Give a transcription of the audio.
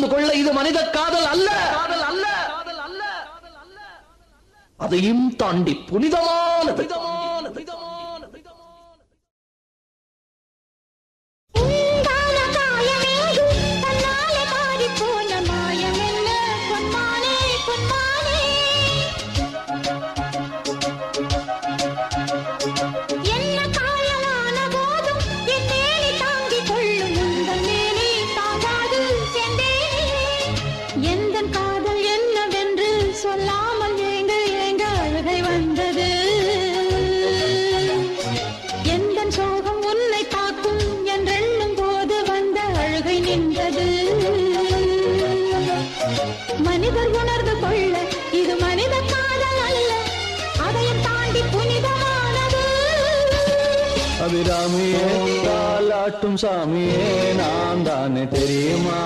புரிந்து கொள்ள இது மனித காதல் அல்ல, அதையும் தாண்டி புனிதமானது. மனிதர் உணர்ந்து கொள்ள இது மனித காதல் அல்ல, அதையும் தாண்டி புனிதமானது. அபிராமியே தாலாட்டும் சாமியே நான் தானே தெரியுமா?